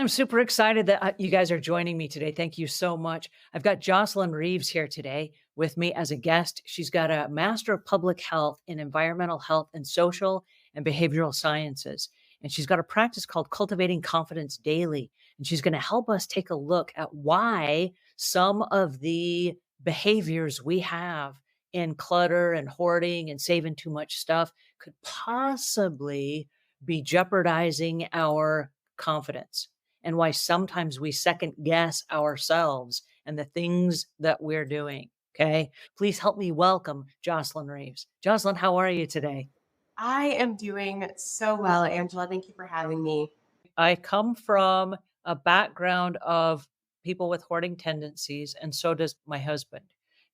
I'm super excited that you guys are joining me today. Thank you so much. I've got Jocelyn Reeves here today with me as a guest. She's got a Master of Public Health in Environmental Health and Social and Behavioral Sciences. And she's got a practice called Cultivating Confidence Daily. And she's going to help us take a look at why some of the behaviors we have in clutter and hoarding and saving too much stuff could possibly be jeopardizing our confidence, and why sometimes we second guess ourselves and the things that we're doing. Okay. Please help me welcome Jocelyn Reeves. Jocelyn, how are you today? I am doing so well, Angela. Thank you for having me. I come from a background of people with hoarding tendencies, and so does my husband.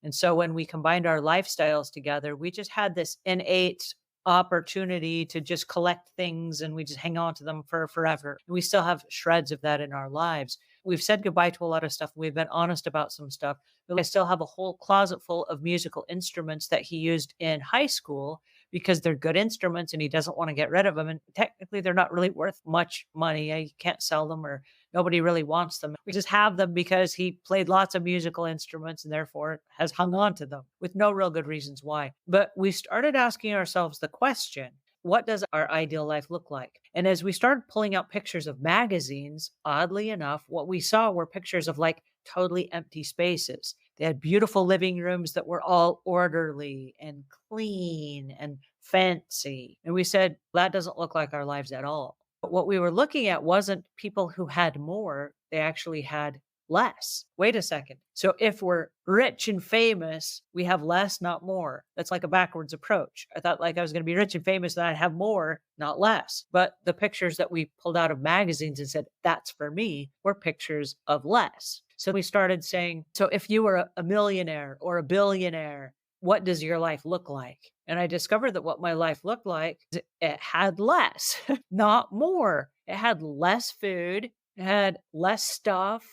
And so when we combined our lifestyles together, we just had this innate opportunity to just collect things and we just hang on to them for forever. And we still have shreds of that in our lives. We've said goodbye to a lot of stuff. We've been honest about some stuff. But I still have a whole closet full of musical instruments that he used in high school because they're good instruments and he doesn't want to get rid of them. And technically, they're not really worth much money. You can't sell them or nobody really wants them. We just have them because he played lots of musical instruments and therefore has hung on to them with no real good reasons why. But we started asking ourselves the question, what does our ideal life look like? And as we started pulling out pictures of magazines, oddly enough, what we saw were pictures of like totally empty spaces. They had beautiful living rooms that were all orderly and clean and fancy. And we said, that doesn't look like our lives at all. But what we were looking at wasn't people who had more, they actually had less. Wait a second. So if we're rich and famous, we have less, not more. That's like a backwards approach. I thought like I was going to be rich and famous and I'd have more, not less. But the pictures that we pulled out of magazines and said, that's for me, were pictures of less. So we started saying, so if you were a millionaire or a billionaire, what does your life look like? And I discovered that what my life looked like, it had less, not more. It had less food. It had less stuff.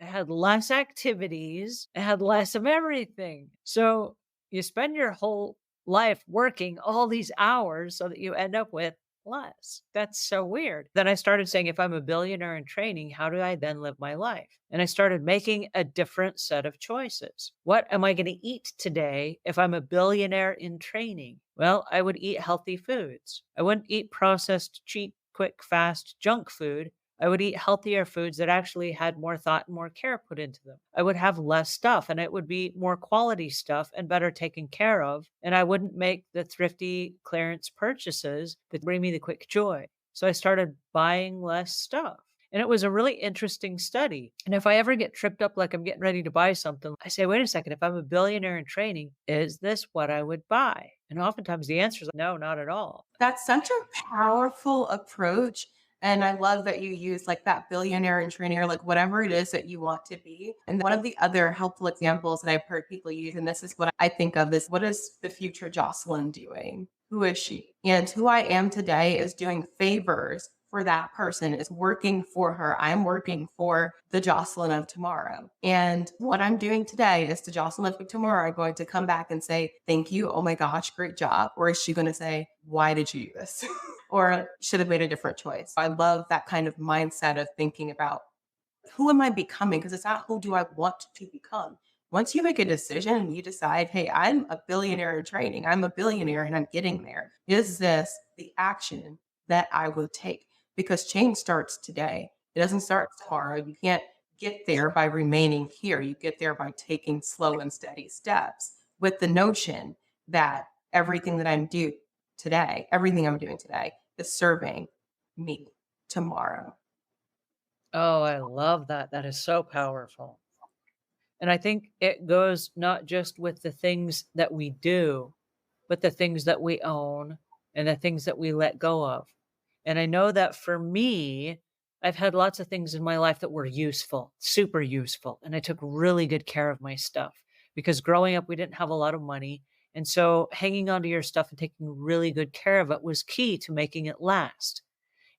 It had less activities. It had less of everything. So you spend your whole life working all these hours so that you end up with less. That's so weird. Then I started saying, if I'm a billionaire in training, how do I then live my life? And I started making a different set of choices. What am I going to eat today if I'm a billionaire in training? Well, I would eat healthy foods. I wouldn't eat processed, cheap, quick, fast junk food. I would eat healthier foods that actually had more thought and more care put into them. I would have less stuff and it would be more quality stuff and better taken care of. And I wouldn't make the thrifty clearance purchases that bring me the quick joy. So I started buying less stuff. And it was a really interesting study. And if I ever get tripped up like I'm getting ready to buy something, I say, wait a second, if I'm a billionaire in training, is this what I would buy? And oftentimes the answer is no, not at all. That's such a powerful approach. And I love that you use like that billionaire in training or like whatever it is that you want to be. And one of the other helpful examples that I've heard people use, and this is what I think of, is what is the future Jocelyn doing? Who is she? And who I am today is doing favors for that person, is working for her. I'm working for the Jocelyn of tomorrow. And what I'm doing today is the Jocelyn of tomorrow going to come back and say, thank you. Oh my gosh, great job. Or is she going to say, why did you do this? Or should have made a different choice. I love that kind of mindset of thinking about who am I becoming? Because it's not who do I want to become. Once you make a decision and you decide, hey, I'm a billionaire in training, I'm a billionaire and I'm getting there. Is this the action that I will take? Because change starts today. It doesn't start tomorrow. You can't get there by remaining here. You get there by taking slow and steady steps with the notion that everything I'm doing today is serving me tomorrow. Oh, I love that. That is so powerful. And I think it goes not just with the things that we do, but the things that we own and the things that we let go of. And I know that for me, I've had lots of things in my life that were useful, super useful. And I took really good care of my stuff because growing up, we didn't have a lot of money. And so hanging on to your stuff and taking really good care of it was key to making it last.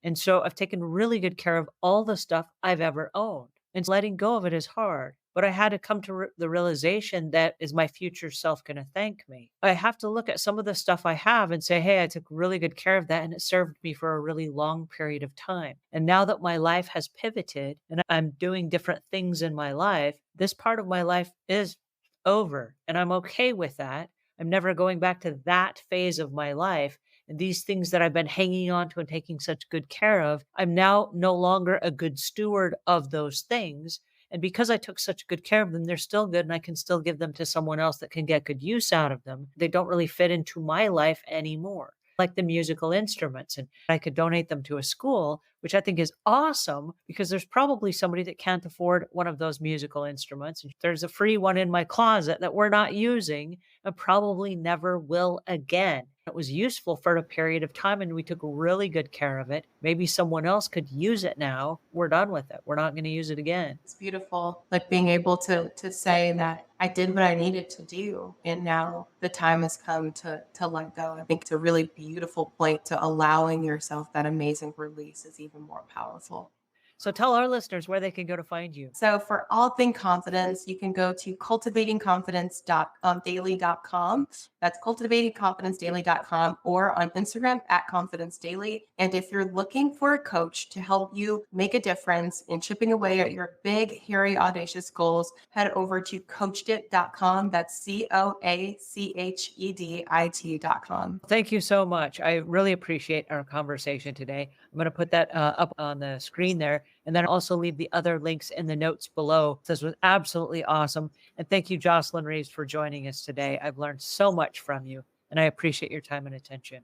And so I've taken really good care of all the stuff I've ever owned. And letting go of it is hard. But I had to come to the realization that is my future self going to thank me? I have to look at some of the stuff I have and say, hey, I took really good care of that and it served me for a really long period of time. And now that my life has pivoted and I'm doing different things in my life, this part of my life is over and I'm okay with that. I'm never going back to that phase of my life. And these things that I've been hanging on to and taking such good care of, I'm now no longer a good steward of those things. And because I took such good care of them, they're still good and I can still give them to someone else that can get good use out of them. They don't really fit into my life anymore, like the musical instruments. And I could donate them to a school, which I think is awesome because there's probably somebody that can't afford one of those musical instruments. And there's a free one in my closet that we're not using and probably never will again. It was useful for a period of time and we took really good care of it. Maybe someone else could use it now. We're done with it. We're not going to use it again. It's beautiful, like being able to say that I did what I needed to do, and now the time has come to let go. I think it's a really beautiful point to allowing yourself that amazing release is even more powerful. So tell our listeners where they can go to find you. So for all thing confidence, you can go to cultivatingconfidence.daily.com. That's cultivatingconfidencedaily.com or on Instagram at confidence daily. And if you're looking for a coach to help you make a difference in chipping away at your big, hairy, audacious goals, head over to coachedit.com. That's COACHEDIT.com. Thank you so much. I really appreciate our conversation today. I'm going to put that up on the screen there and then also leave the other links in the notes below. This was absolutely awesome. And thank you, Jocelyn Reeves, for joining us today. I've learned so much from you and I appreciate your time and attention.